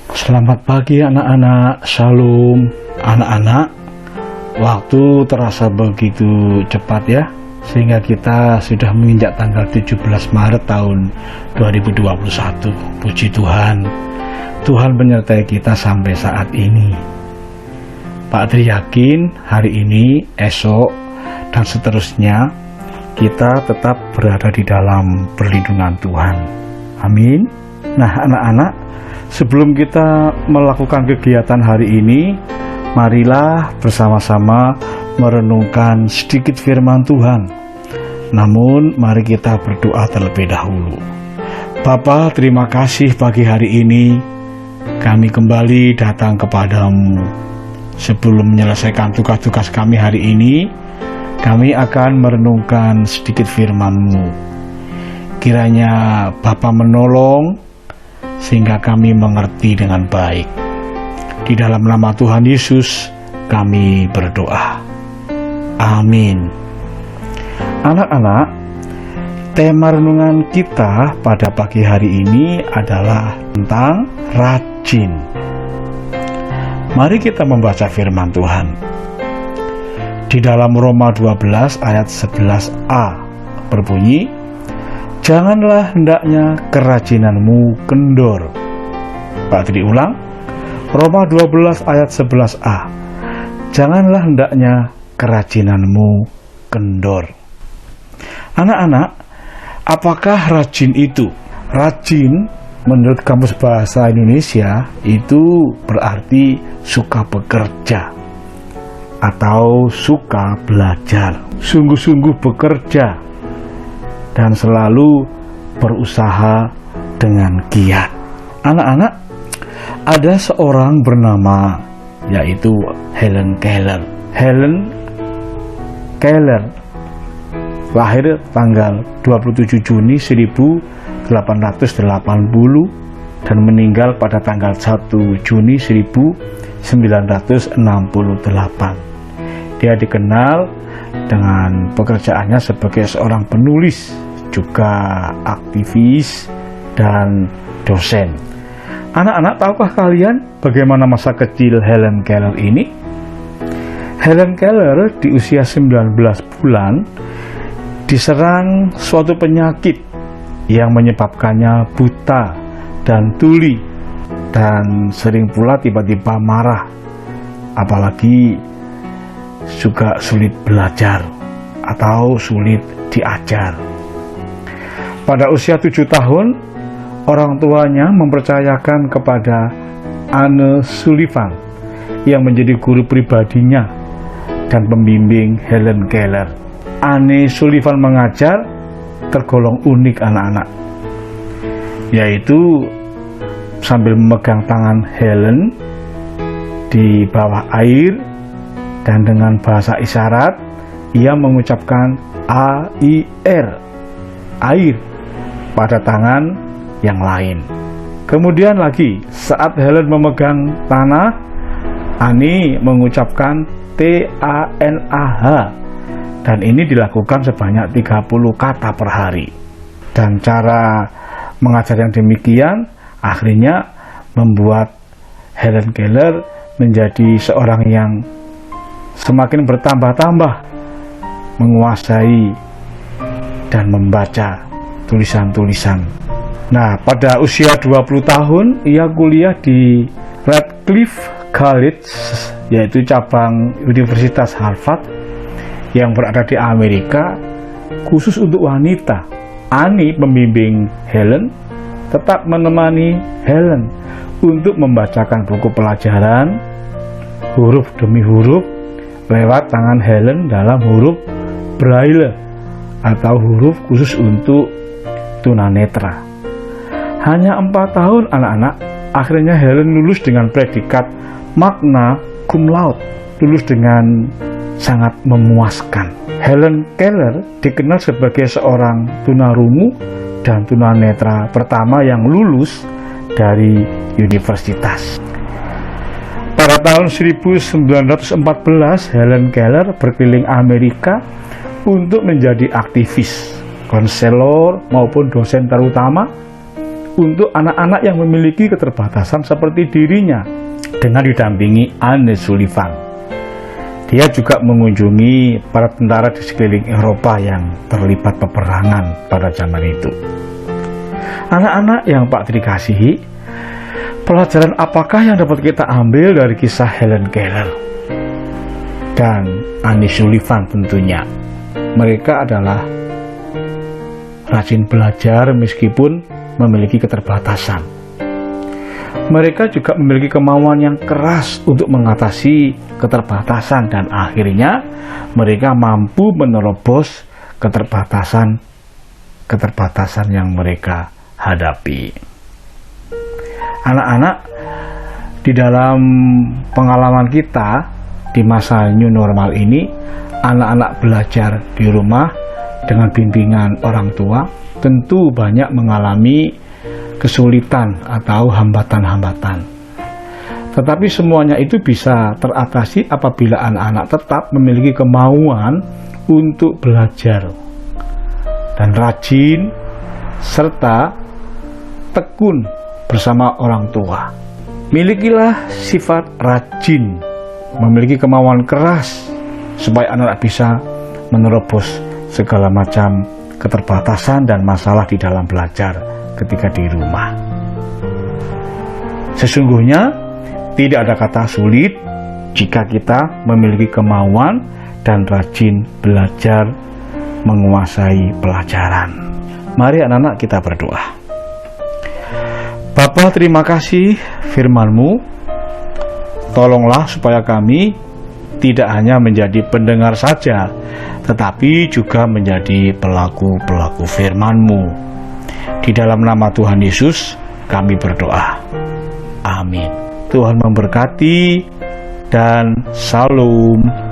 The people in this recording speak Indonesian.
Selamat pagi anak-anak, shalom anak-anak. Waktu terasa begitu cepat ya, sehingga kita sudah menginjak tanggal 17 Maret tahun 2021. Puji Tuhan, Tuhan menyertai kita sampai saat ini. Pak Tri yakin hari ini, esok, dan seterusnya kita tetap berada di dalam perlindungan Tuhan. Amin. Nah anak-anak, sebelum kita melakukan kegiatan hari ini, marilah bersama-sama merenungkan sedikit firman Tuhan. Namun, mari kita berdoa terlebih dahulu. Bapa, terima kasih pagi hari ini kami kembali datang kepadamu. Sebelum menyelesaikan tugas-tugas kami hari ini, kami akan merenungkan sedikit firman-Mu. Kiranya Bapa menolong sehingga kami mengerti dengan baik. Di dalam nama Tuhan Yesus kami berdoa. Amin. Anak-anak, tema renungan kita pada pagi hari ini adalah tentang rajin. Mari kita membaca firman Tuhan. Di dalam Roma 12 ayat 11a berbunyi, janganlah hendaknya kerajinanmu kendor. Pak Tri ulang, Roma 12 ayat 11a. Janganlah hendaknya kerajinanmu kendor. Anak-anak, apakah rajin itu? Rajin menurut Kamus Bahasa Indonesia itu berarti suka bekerja atau suka belajar, sungguh-sungguh bekerja dan selalu berusaha dengan giat. Anak-anak, ada seorang bernama yaitu Helen Keller. Helen Keller lahir tanggal 27 Juni 1880 dan meninggal pada tanggal 1 Juni 1968. Dia dikenal dengan pekerjaannya sebagai seorang penulis, juga aktivis dan dosen. Anak-anak, tahukah kalian bagaimana masa kecil Helen Keller ini? Helen Keller di usia 19 bulan diserang suatu penyakit yang menyebabkannya buta dan tuli, dan sering pula tiba-tiba marah, apalagi juga sulit belajar atau sulit diajar. Pada usia 7 tahun, orang tuanya mempercayakan kepada Anne Sullivan yang menjadi guru pribadinya dan pembimbing Helen Keller. Anne Sullivan mengajar tergolong unik anak-anak, yaitu sambil memegang tangan Helen di bawah air, dan dengan bahasa isyarat ia mengucapkan AIR, air, pada tangan yang lain. Kemudian lagi saat Helen memegang tanah, Annie mengucapkan TANAH, dan ini dilakukan sebanyak 30 kata per hari. Dan cara mengajar yang demikian akhirnya membuat Helen Keller menjadi seorang yang semakin bertambah-tambah menguasai dan membaca tulisan-tulisan. Nah, pada usia 20 tahun ia kuliah di Radcliffe College, yaitu cabang Universitas Harvard yang berada di Amerika, khusus untuk wanita. Annie, pembimbing Helen, tetap menemani Helen untuk membacakan buku pelajaran huruf demi huruf lewat tangan Helen dalam huruf Braille atau huruf khusus untuk tunanetra. Hanya 4 tahun anak-anak, akhirnya Helen lulus dengan predikat magna cum laude, lulus dengan sangat memuaskan. Helen Keller dikenal sebagai seorang tunarungu dan tunanetra pertama yang lulus dari universitas. Pada tahun 1914, Helen Keller berkeliling Amerika untuk menjadi aktivis, konselor maupun dosen terutama untuk anak-anak yang memiliki keterbatasan seperti dirinya dengan didampingi Anne Sullivan. Dia juga mengunjungi para tentara di sekeliling Eropa yang terlibat peperangan pada zaman itu. Anak-anak yang Pak dikasihi, pelajaran apakah yang dapat kita ambil dari kisah Helen Keller dan Anne Sullivan? Tentunya mereka adalah rajin belajar meskipun memiliki keterbatasan. Mereka juga memiliki kemauan yang keras untuk mengatasi keterbatasan dan akhirnya mereka mampu menerobos keterbatasan yang mereka hadapi. Anak-anak, di dalam pengalaman kita di masa new normal ini, anak-anak belajar di rumah dengan bimbingan orang tua tentu banyak mengalami kesulitan atau hambatan-hambatan. Tetapi semuanya itu bisa teratasi apabila anak-anak tetap memiliki kemauan untuk belajar dan rajin serta tekun bersama orang tua. Milikilah sifat rajin, memiliki kemauan keras supaya anak-anak bisa menerobos segala macam keterbatasan dan masalah di dalam belajar ketika di rumah. Sesungguhnya tidak ada kata sulit jika kita memiliki kemauan dan rajin belajar menguasai pelajaran. Mari anak-anak kita berdoa. Bapa, terima kasih firman-Mu. Tolonglah supaya kami tidak hanya menjadi pendengar saja, tetapi juga menjadi pelaku-pelaku firman-Mu. Di dalam nama Tuhan Yesus kami berdoa. Amin. Tuhan memberkati dan Shalom.